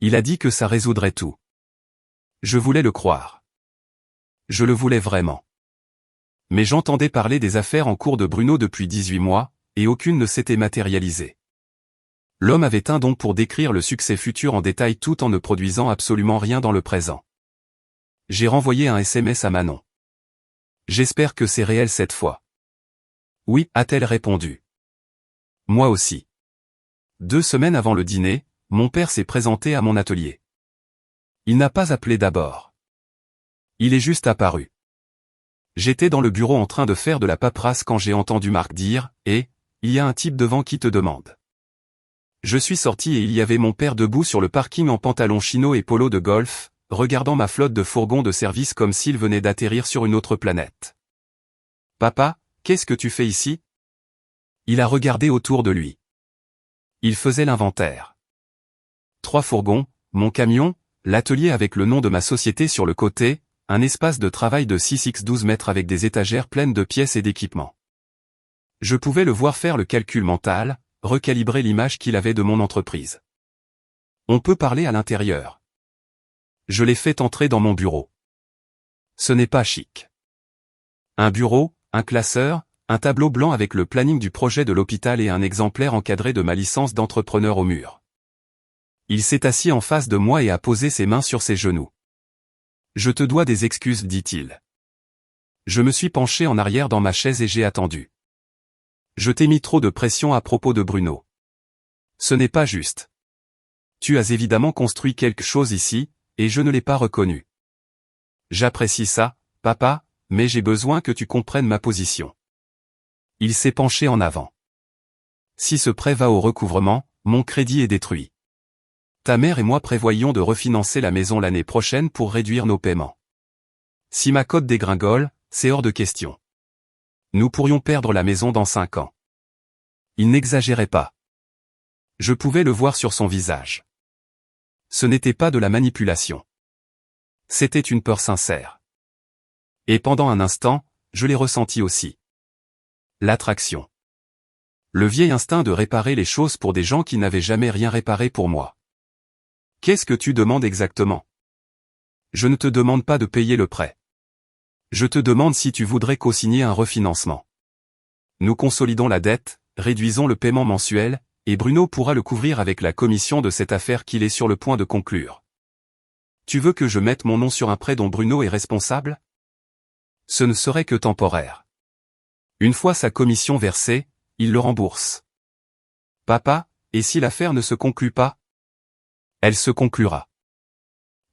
Il a dit que ça résoudrait tout. Je voulais le croire. Je le voulais vraiment. Mais j'entendais parler des affaires en cours de Bruno depuis 18 mois, et aucune ne s'était matérialisée. L'homme avait un don pour décrire le succès futur en détail tout en ne produisant absolument rien dans le présent. J'ai renvoyé un SMS à Manon. J'espère que c'est réel cette fois. Oui, a-t-elle répondu. Moi aussi. 2 semaines avant le dîner, mon père s'est présenté à mon atelier. Il n'a pas appelé d'abord. Il est juste apparu. J'étais dans le bureau en train de faire de la paperasse quand j'ai entendu Marc dire « Eh, il y a un type devant qui te demande ». Je suis sorti et il y avait mon père debout sur le parking en pantalon chino et polo de golf, regardant ma flotte de fourgons de service comme s'il venait d'atterrir sur une autre planète. « Papa, qu'est-ce que tu fais ici ?» Il a regardé autour de lui. Il faisait l'inventaire. 3 fourgons, mon camion, l'atelier avec le nom de ma société sur le côté, un espace de travail de 6x12 mètres avec des étagères pleines de pièces et d'équipements. Je pouvais le voir faire le calcul mental, recalibrer l'image qu'il avait de mon entreprise. On peut parler à l'intérieur. Je l'ai fait entrer dans mon bureau. Ce n'est pas chic. Un bureau, un classeur, un tableau blanc avec le planning du projet de l'hôpital et un exemplaire encadré de ma licence d'entrepreneur au mur. Il s'est assis en face de moi et a posé ses mains sur ses genoux. « Je te dois des excuses, dit-il. » Je me suis penché en arrière dans ma chaise et j'ai attendu. « Je t'ai mis trop de pression à propos de Bruno. Ce n'est pas juste. Tu as évidemment construit quelque chose ici, et je ne l'ai pas reconnu. J'apprécie ça, papa, mais j'ai besoin que tu comprennes ma position. » Il s'est penché en avant. « Si ce prêt va au recouvrement, mon crédit est détruit. Ta mère et moi prévoyons de refinancer la maison l'année prochaine pour réduire nos paiements. Si ma cote dégringole, c'est hors de question. Nous pourrions perdre la maison dans 5 ans. » Il n'exagérait pas. Je pouvais le voir sur son visage. Ce n'était pas de la manipulation. C'était une peur sincère. Et pendant un instant, je l'ai ressenti aussi. L'attraction. Le vieil instinct de réparer les choses pour des gens qui n'avaient jamais rien réparé pour moi. Qu'est-ce que tu demandes exactement? Je ne te demande pas de payer le prêt. Je te demande si tu voudrais co-signer un refinancement. Nous consolidons la dette, réduisons le paiement mensuel, et Bruno pourra le couvrir avec la commission de cette affaire qu'il est sur le point de conclure. Tu veux que je mette mon nom sur un prêt dont Bruno est responsable? Ce ne serait que temporaire. Une fois sa commission versée, il le rembourse. Papa, et si l'affaire ne se conclut pas? Elle se conclura.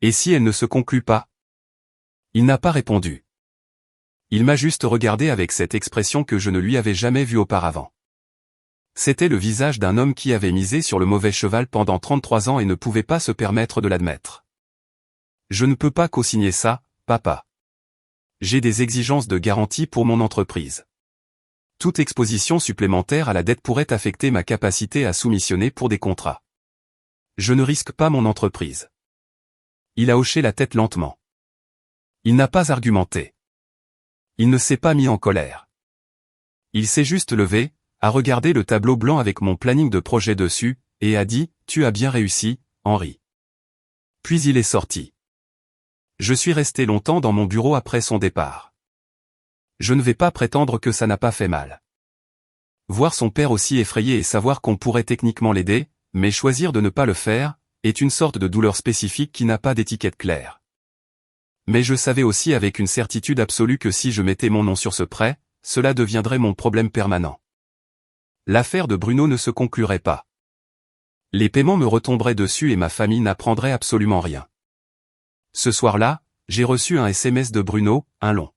Et si elle ne se conclut pas? Il n'a pas répondu. Il m'a juste regardé avec cette expression que je ne lui avais jamais vue auparavant. C'était le visage d'un homme qui avait misé sur le mauvais cheval pendant 33 ans et ne pouvait pas se permettre de l'admettre. Je ne peux pas co-signer ça, papa. J'ai des exigences de garantie pour mon entreprise. Toute exposition supplémentaire à la dette pourrait affecter ma capacité à soumissionner pour des contrats. Je ne risque pas mon entreprise. Il a hoché la tête lentement. Il n'a pas argumenté. Il ne s'est pas mis en colère. Il s'est juste levé, a regardé le tableau blanc avec mon planning de projet dessus, et a dit « Tu as bien réussi, Henri ». Puis il est sorti. Je suis resté longtemps dans mon bureau après son départ. Je ne vais pas prétendre que ça n'a pas fait mal. Voir son père aussi effrayé et savoir qu'on pourrait techniquement l'aider, mais choisir de ne pas le faire, est une sorte de douleur spécifique qui n'a pas d'étiquette claire. Mais je savais aussi avec une certitude absolue que si je mettais mon nom sur ce prêt, cela deviendrait mon problème permanent. L'affaire de Bruno ne se conclurait pas. Les paiements me retomberaient dessus et ma famille n'apprendrait absolument rien. Ce soir-là, j'ai reçu un SMS de Bruno, un long.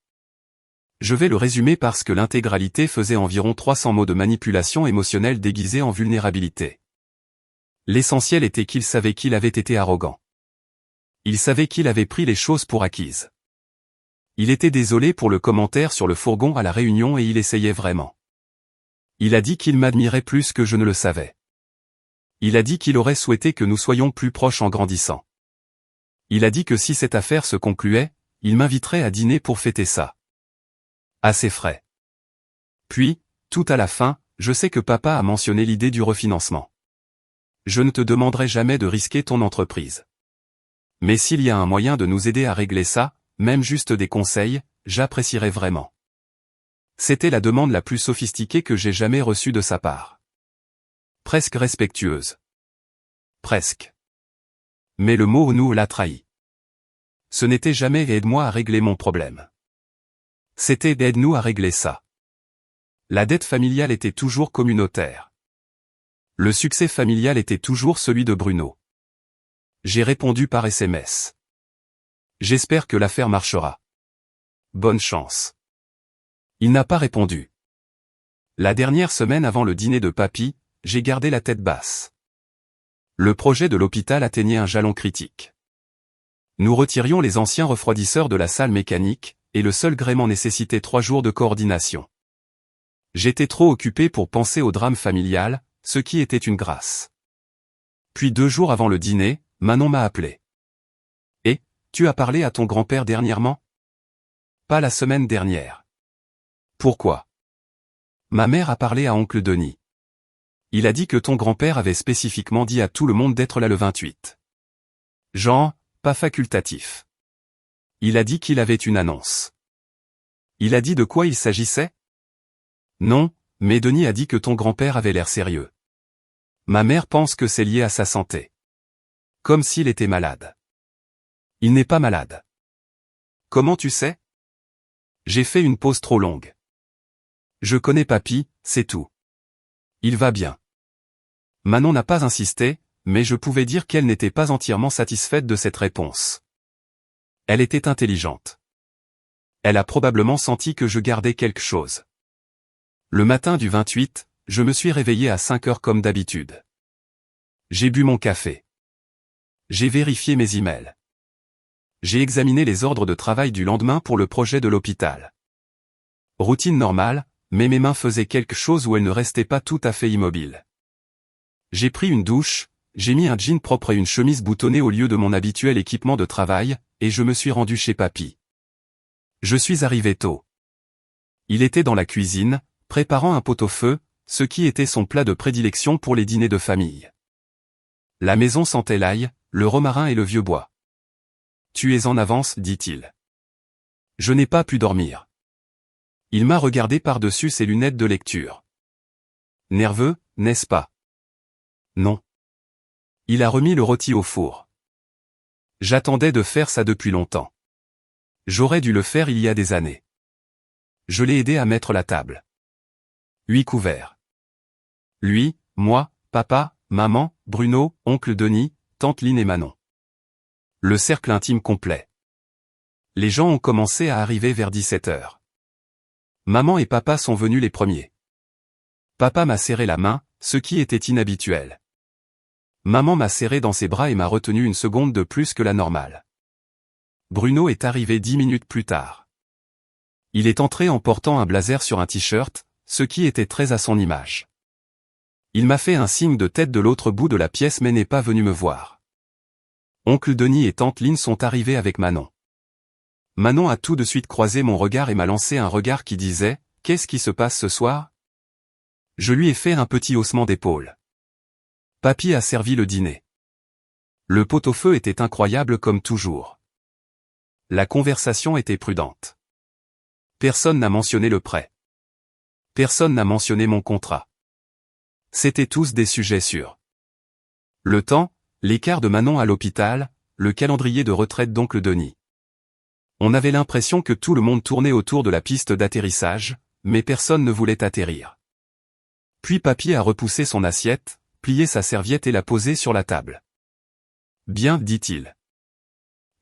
Je vais le résumer parce que l'intégralité faisait environ 300 mots de manipulation émotionnelle déguisée en vulnérabilité. L'essentiel était qu'il savait qu'il avait été arrogant. Il savait qu'il avait pris les choses pour acquises. Il était désolé pour le commentaire sur le fourgon à la réunion et il essayait vraiment. Il a dit qu'il m'admirait plus que je ne le savais. Il a dit qu'il aurait souhaité que nous soyons plus proches en grandissant. Il a dit que si cette affaire se concluait, il m'inviterait à dîner pour fêter ça. À ses frais. Puis, tout à la fin, je sais que papa a mentionné l'idée du refinancement. Je ne te demanderai jamais de risquer ton entreprise. Mais s'il y a un moyen de nous aider à régler ça, même juste des conseils, j'apprécierais vraiment. C'était la demande la plus sophistiquée que j'ai jamais reçue de sa part. Presque respectueuse. Presque. Mais le mot « nous » l'a trahi. Ce n'était jamais « aide-moi à régler mon problème ». C'était « aide-nous à régler ça ». La dette familiale était toujours communautaire. Le succès familial était toujours celui de Bruno. J'ai répondu par SMS. J'espère que l'affaire marchera. Bonne chance. Il n'a pas répondu. La dernière semaine avant le dîner de papy, j'ai gardé la tête basse. Le projet de l'hôpital atteignait un jalon critique. Nous retirions les anciens refroidisseurs de la salle mécanique, et le seul gréement nécessitait 3 jours de coordination. J'étais trop occupé pour penser au drame familial, ce qui était une grâce. Puis 2 jours avant le dîner, Manon m'a appelé. « Et, tu as parlé à ton grand-père dernièrement ?»« Pas la semaine dernière. »« Pourquoi ?» ?»« Ma mère a parlé à oncle Denis. Il a dit que ton grand-père avait spécifiquement dit à tout le monde d'être là le 28. Jean, pas facultatif. Il a dit qu'il avait une annonce. Il a dit de quoi il s'agissait ? Non, mais Denis a dit que ton grand-père avait l'air sérieux. Ma mère pense que c'est lié à sa santé. Comme s'il était malade. Il n'est pas malade. Comment tu sais ? J'ai fait une pause trop longue. Je connais papy, c'est tout. Il va bien. Manon n'a pas insisté, mais je pouvais dire qu'elle n'était pas entièrement satisfaite de cette réponse. Elle était intelligente. Elle a probablement senti que je gardais quelque chose. Le matin du 28, je me suis réveillé à 5 heures comme d'habitude. J'ai bu mon café. J'ai vérifié mes emails. J'ai examiné les ordres de travail du lendemain pour le projet de l'hôpital. Routine normale, mais mes mains faisaient quelque chose où elles ne restaient pas tout à fait immobiles. J'ai pris une douche, j'ai mis un jean propre et une chemise boutonnée au lieu de mon habituel équipement de travail, et je me suis rendu chez papy. Je suis arrivé tôt. Il était dans la cuisine, préparant un pot-au-feu, ce qui était son plat de prédilection pour les dîners de famille. La maison sentait l'ail, le romarin et le vieux bois. « Tu es en avance, dit-il. » Je n'ai pas pu dormir. Il m'a regardé par-dessus ses lunettes de lecture. Nerveux, n'est-ce pas ? Non. Il a remis le rôti au four. J'attendais de faire ça depuis longtemps. J'aurais dû le faire il y a des années. Je l'ai aidé à mettre la table. 8 couverts. Lui, moi, papa, maman, Bruno, oncle Denis, tante Lynn et Manon. Le cercle intime complet. Les gens ont commencé à arriver vers 17 heures. Maman et papa sont venus les premiers. Papa m'a serré la main, ce qui était inhabituel. Maman m'a serré dans ses bras et m'a retenu une seconde de plus que la normale. Bruno est arrivé 10 minutes plus tard. Il est entré en portant un blazer sur un t-shirt, ce qui était très à son image. Il m'a fait un signe de tête de l'autre bout de la pièce mais n'est pas venu me voir. Oncle Denis et tante Lynn sont arrivés avec Manon. Manon a tout de suite croisé mon regard et m'a lancé un regard qui disait « Qu'est-ce qui se passe ce soir ?» Je lui ai fait un petit haussement d'épaule. Papy a servi le dîner. Le pot-au-feu était incroyable comme toujours. La conversation était prudente. Personne n'a mentionné le prêt. Personne n'a mentionné mon contrat. C'étaient tous des sujets sûrs. Le temps, l'écart de Manon à l'hôpital, le calendrier de retraite d'oncle Denis. On avait l'impression que tout le monde tournait autour de la piste d'atterrissage, mais personne ne voulait atterrir. Puis papy a repoussé son assiette, plié sa serviette et l'a posée sur la table. Bien, dit-il.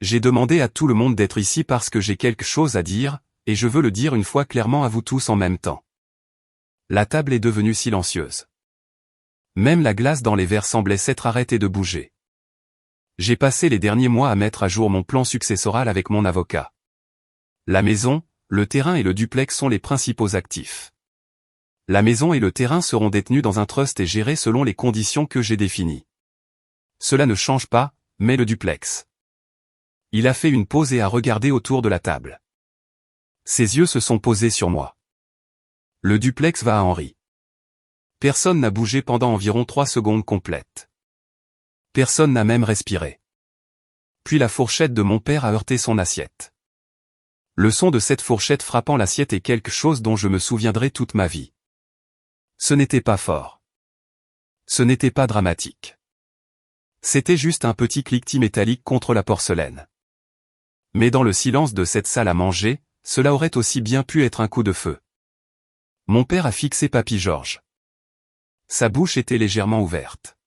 J'ai demandé à tout le monde d'être ici parce que j'ai quelque chose à dire, et je veux le dire une fois clairement à vous tous en même temps. La table est devenue silencieuse. Même la glace dans les verres semblait s'être arrêtée de bouger. J'ai passé les derniers mois à mettre à jour mon plan successoral avec mon avocat. La maison, le terrain et le duplex sont les principaux actifs. La maison et le terrain seront détenus dans un trust et gérés selon les conditions que j'ai définies. Cela ne change pas, mais le duplex. Il a fait une pause et a regardé autour de la table. Ses yeux se sont posés sur moi. Le duplex va à Henri. Personne n'a bougé pendant environ 3 secondes complètes. Personne n'a même respiré. Puis la fourchette de mon père a heurté son assiette. Le son de cette fourchette frappant l'assiette est quelque chose dont je me souviendrai toute ma vie. Ce n'était pas fort. Ce n'était pas dramatique. C'était juste un petit cliquetis métallique contre la porcelaine. Mais dans le silence de cette salle à manger, cela aurait aussi bien pu être un coup de feu. Mon père a fixé Papy Georges. Sa bouche était légèrement ouverte.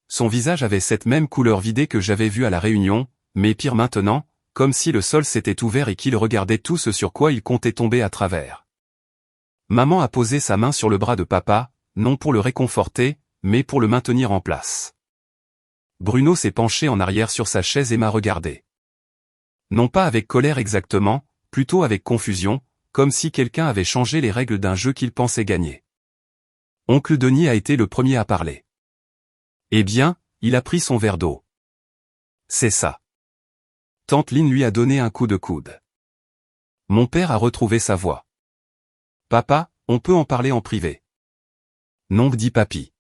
Son visage avait cette même couleur vidée que j'avais vue à la Réunion, mais pire maintenant, comme si le sol s'était ouvert et qu'il regardait tout ce sur quoi il comptait tomber à travers. Maman a posé sa main sur le bras de papa, non pour le réconforter, mais pour le maintenir en place. Bruno s'est penché en arrière sur sa chaise et m'a regardé. Non pas avec colère exactement, plutôt avec confusion, comme si quelqu'un avait changé les règles d'un jeu qu'il pensait gagner. Oncle Denis a été le premier à parler. Eh bien, il a pris son verre d'eau. C'est ça. Tante Lynn lui a donné un coup de coude. Mon père a retrouvé sa voix. Papa, on peut en parler en privé. Non, dit papy.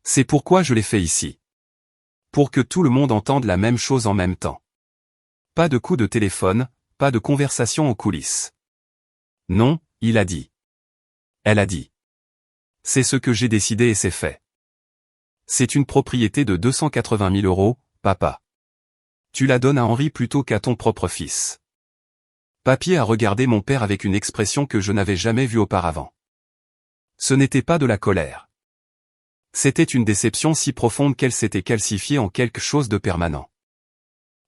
C'est pourquoi je l'ai fait ici. Pour que tout le monde entende la même chose en même temps. Pas de coup de téléphone, pas de conversation en coulisses. Non, il a dit. Elle a dit. C'est ce que j'ai décidé et c'est fait. C'est une propriété de 280 000 euros, papa. Tu la donnes à Henri plutôt qu'à ton propre fils. Papy a regardé mon père avec une expression que je n'avais jamais vue auparavant. Ce n'était pas de la colère. C'était une déception si profonde qu'elle s'était calcifiée en quelque chose de permanent.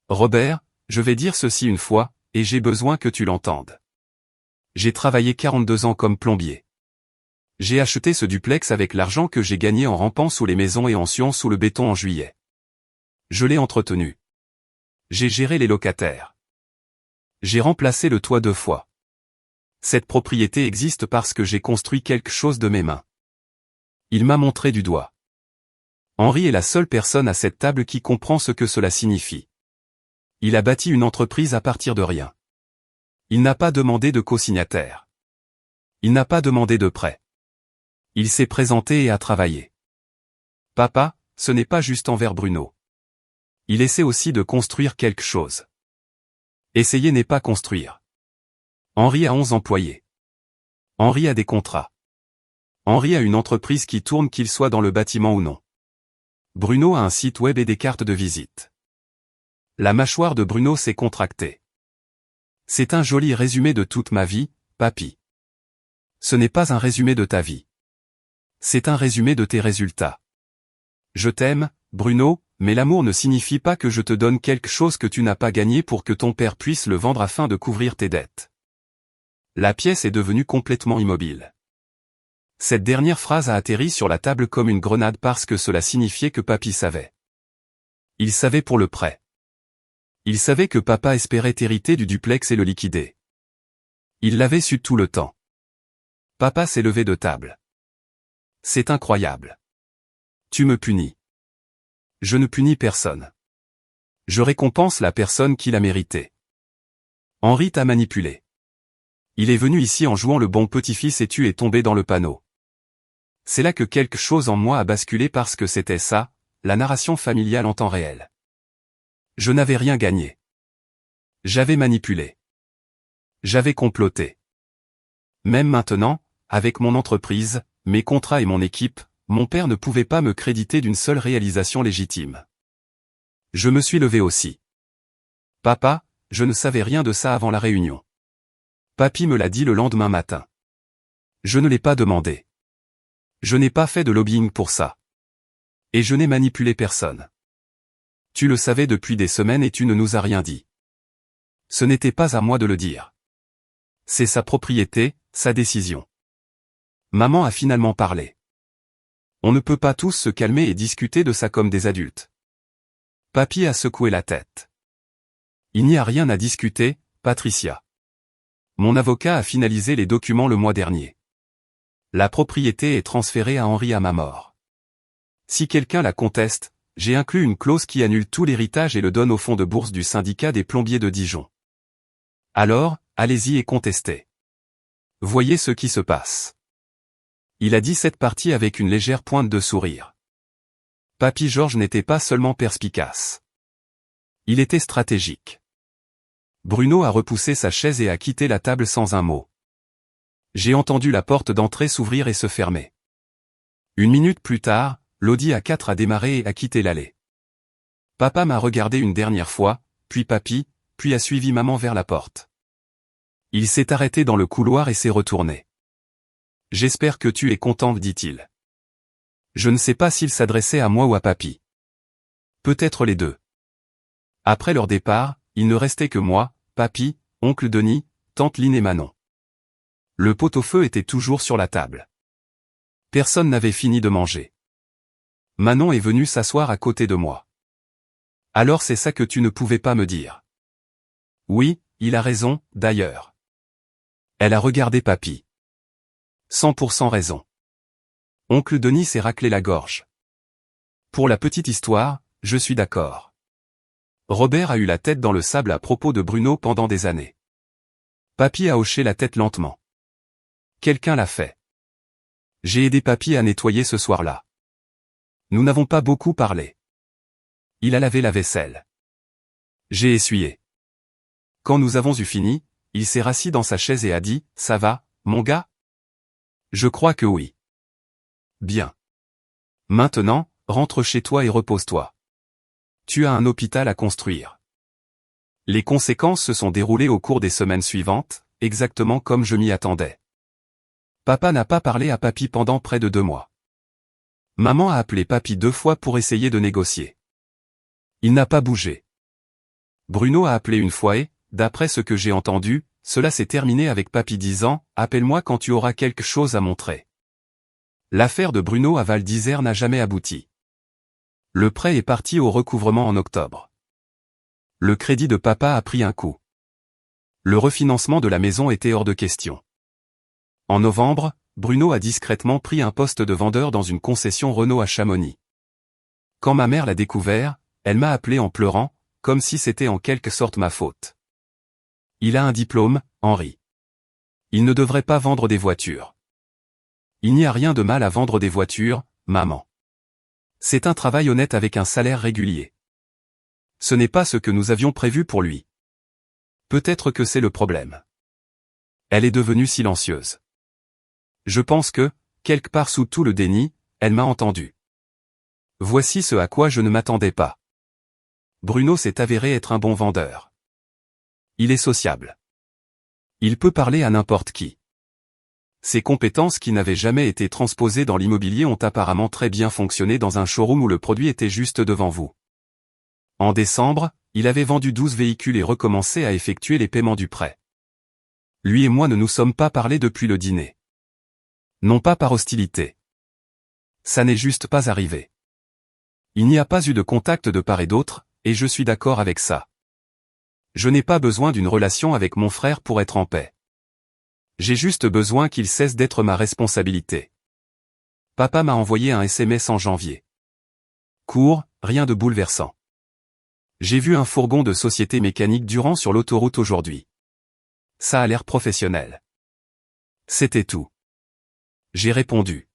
Robert, je vais dire ceci une fois, et j'ai besoin que tu l'entendes. J'ai travaillé 42 ans comme plombier. J'ai acheté ce duplex avec l'argent que j'ai gagné en rampant sous les maisons et en suant sous le béton en juillet. Je l'ai entretenu. J'ai géré les locataires. J'ai remplacé le toit 2 fois. Cette propriété existe parce que j'ai construit quelque chose de mes mains. Il m'a montré du doigt. Henri est la seule personne à cette table qui comprend ce que cela signifie. Il a bâti une entreprise à partir de rien. Il n'a pas demandé de co-signataire. Il n'a pas demandé de prêt. Il s'est présenté et a travaillé. Papa, ce n'est pas juste envers Bruno. Il essaie aussi de construire quelque chose. Essayer n'est pas construire. Henri a 11 employés. Henri a des contrats. Henri a une entreprise qui tourne qu'il soit dans le bâtiment ou non. Bruno a un site web et des cartes de visite. La mâchoire de Bruno s'est contractée. C'est un joli résumé de toute ma vie, papy. Ce n'est pas un résumé de ta vie. C'est un résumé de tes résultats. Je t'aime, Bruno, mais l'amour ne signifie pas que je te donne quelque chose que tu n'as pas gagné pour que ton père puisse le vendre afin de couvrir tes dettes. La pièce est devenue complètement immobile. Cette dernière phrase a atterri sur la table comme une grenade parce que cela signifiait que papy savait. Il savait pour le prêt. Il savait que papa espérait hériter du duplex et le liquider. Il l'avait su tout le temps. Papa s'est levé de table. C'est incroyable. Tu me punis. Je ne punis personne. Je récompense la personne qui l'a mérité. Henri t'a manipulé. Il est venu ici en jouant le bon petit-fils et tu es tombé dans le panneau. C'est là que quelque chose en moi a basculé parce que c'était ça, la narration familiale en temps réel. Je n'avais rien gagné. J'avais manipulé. J'avais comploté. Même maintenant, avec mon entreprise, mes contrats et mon équipe, mon père ne pouvait pas me créditer d'une seule réalisation légitime. Je me suis levé aussi. Papa, je ne savais rien de ça avant la réunion. Papy me l'a dit le lendemain matin. Je ne l'ai pas demandé. Je n'ai pas fait de lobbying pour ça. Et je n'ai manipulé personne. Tu le savais depuis des semaines et tu ne nous as rien dit. Ce n'était pas à moi de le dire. C'est sa propriété, sa décision. Maman a finalement parlé. On ne peut pas tous se calmer et discuter de ça comme des adultes. Papy a secoué la tête. Il n'y a rien à discuter, Patricia. Mon avocat a finalisé les documents le mois dernier. La propriété est transférée à Henri à ma mort. Si quelqu'un la conteste, j'ai inclus une clause qui annule tout l'héritage et le donne au fonds de bourse du syndicat des plombiers de Dijon. Alors, allez-y et contestez. Voyez ce qui se passe. Il a dit cette partie avec une légère pointe de sourire. Papy Georges n'était pas seulement perspicace. Il était stratégique. Bruno a repoussé sa chaise et a quitté la table sans un mot. J'ai entendu la porte d'entrée s'ouvrir et se fermer. Une minute plus tard, l'Audi A4 a démarré et a quitté l'allée. Papa m'a regardé une dernière fois, puis papy, puis a suivi maman vers la porte. Il s'est arrêté dans le couloir et s'est retourné. « J'espère que tu es contente, dit-il. Je ne sais pas s'il s'adressait à moi ou à papy. Peut-être les deux. Après leur départ, il ne restait que moi, papy, oncle Denis, tante Lynn et Manon. Le pot-au-feu était toujours sur la table. Personne n'avait fini de manger. Manon est venue s'asseoir à côté de moi. Alors c'est ça que tu ne pouvais pas me dire. Oui, il a raison, d'ailleurs. Elle a regardé papy. 100% raison. Oncle Denis s'est raclé la gorge. Pour la petite histoire, je suis d'accord. Robert a eu la tête dans le sable à propos de Bruno pendant des années. Papy a hoché la tête lentement. Quelqu'un l'a fait. J'ai aidé papy à nettoyer ce soir-là. Nous n'avons pas beaucoup parlé. Il a lavé la vaisselle. J'ai essuyé. Quand nous avons eu fini, il s'est rassis dans sa chaise et a dit « Ça va, mon gars ?» Je crois que oui. Bien. Maintenant, rentre chez toi et repose-toi. Tu as un hôpital à construire. Les conséquences se sont déroulées au cours des semaines suivantes, exactement comme je m'y attendais. Papa n'a pas parlé à papy pendant près de 2 mois. Maman a appelé papy 2 fois pour essayer de négocier. Il n'a pas bougé. Bruno a appelé une fois et, d'après ce que j'ai entendu, cela s'est terminé avec papy disant « Appelle-moi quand tu auras quelque chose à montrer ». L'affaire de Bruno à Val d'Isère n'a jamais abouti. Le prêt est parti au recouvrement en octobre. Le crédit de papa a pris un coup. Le refinancement de la maison était hors de question. En novembre, Bruno a discrètement pris un poste de vendeur dans une concession Renault à Chamonix. Quand ma mère l'a découvert, elle m'a appelé en pleurant, comme si c'était en quelque sorte ma faute. Il a un diplôme, Henri. Il ne devrait pas vendre des voitures. Il n'y a rien de mal à vendre des voitures, maman. C'est un travail honnête avec un salaire régulier. Ce n'est pas ce que nous avions prévu pour lui. Peut-être que c'est le problème. Elle est devenue silencieuse. Je pense que, quelque part sous tout le déni, elle m'a entendu. Voici ce à quoi je ne m'attendais pas. Bruno s'est avéré être un bon vendeur. Il est sociable. Il peut parler à n'importe qui. Ses compétences qui n'avaient jamais été transposées dans l'immobilier ont apparemment très bien fonctionné dans un showroom où le produit était juste devant vous. En décembre, il avait vendu 12 véhicules et recommencé à effectuer les paiements du prêt. Lui et moi ne nous sommes pas parlé depuis le dîner. Non pas par hostilité. Ça n'est juste pas arrivé. Il n'y a pas eu de contact de part et d'autre, et je suis d'accord avec ça. Je n'ai pas besoin d'une relation avec mon frère pour être en paix. J'ai juste besoin qu'il cesse d'être ma responsabilité. Papa m'a envoyé un SMS en janvier. Court, rien de bouleversant. J'ai vu un fourgon de société mécanique durant sur l'autoroute aujourd'hui. Ça a l'air professionnel. C'était tout. J'ai répondu.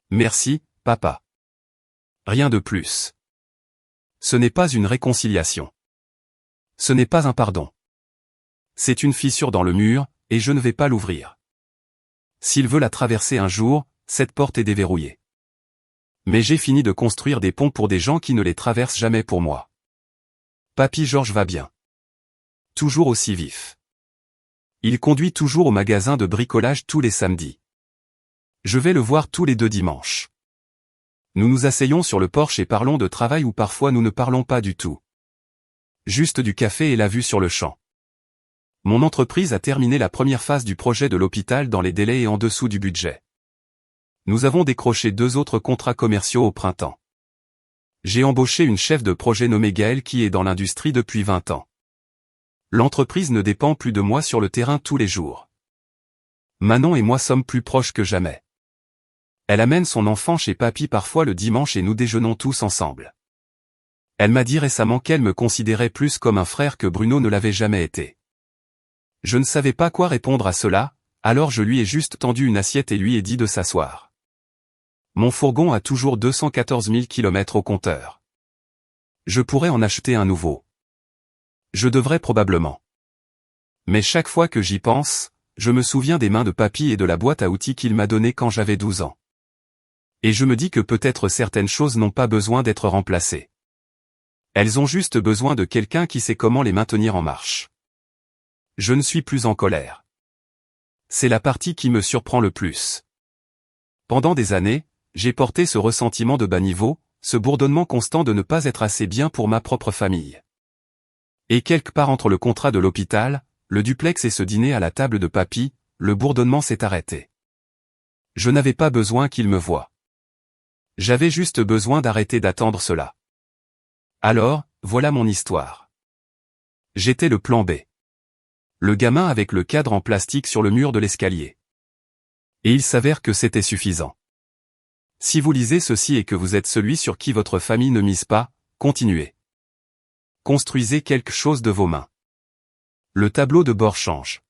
Merci, papa. Rien de plus. Ce n'est pas une réconciliation. Ce n'est pas un pardon. C'est une fissure dans le mur, et je ne vais pas l'ouvrir. S'il veut la traverser un jour, cette porte est déverrouillée. Mais j'ai fini de construire des ponts pour des gens qui ne les traversent jamais pour moi. Papy Georges va bien. Toujours aussi vif. Il conduit toujours au magasin de bricolage tous les samedis. Je vais le voir tous les 2 dimanches. Nous nous asseyons sur le porche et parlons de travail ou parfois nous ne parlons pas du tout. Juste du café et la vue sur le champ. Mon entreprise a terminé la première phase du projet de l'hôpital dans les délais et en dessous du budget. Nous avons décroché 2 autres contrats commerciaux au printemps. J'ai embauché une chef de projet nommée Gaëlle qui est dans l'industrie depuis 20 ans. L'entreprise ne dépend plus de moi sur le terrain tous les jours. Manon et moi sommes plus proches que jamais. Elle amène son enfant chez papy parfois le dimanche et nous déjeunons tous ensemble. Elle m'a dit récemment qu'elle me considérait plus comme un frère que Bruno ne l'avait jamais été. Je ne savais pas quoi répondre à cela, alors je lui ai juste tendu une assiette et lui ai dit de s'asseoir. Mon fourgon a toujours 214 000 km au compteur. Je pourrais en acheter un nouveau. Je devrais probablement. Mais chaque fois que j'y pense, je me souviens des mains de papy et de la boîte à outils qu'il m'a donnée quand j'avais 12 ans. Et je me dis que peut-être certaines choses n'ont pas besoin d'être remplacées. Elles ont juste besoin de quelqu'un qui sait comment les maintenir en marche. Je ne suis plus en colère. C'est la partie qui me surprend le plus. Pendant des années, j'ai porté ce ressentiment de bas niveau, ce bourdonnement constant de ne pas être assez bien pour ma propre famille. Et quelque part entre le contrat de l'hôpital, le duplex et ce dîner à la table de papy, le bourdonnement s'est arrêté. Je n'avais pas besoin qu'il me voie. J'avais juste besoin d'arrêter d'attendre cela. Alors, voilà mon histoire. J'étais le plan B. Le gamin avec le cadre en plastique sur le mur de l'escalier. Et il s'avère que c'était suffisant. Si vous lisez ceci et que vous êtes celui sur qui votre famille ne mise pas, continuez. Construisez quelque chose de vos mains. Le tableau de bord change.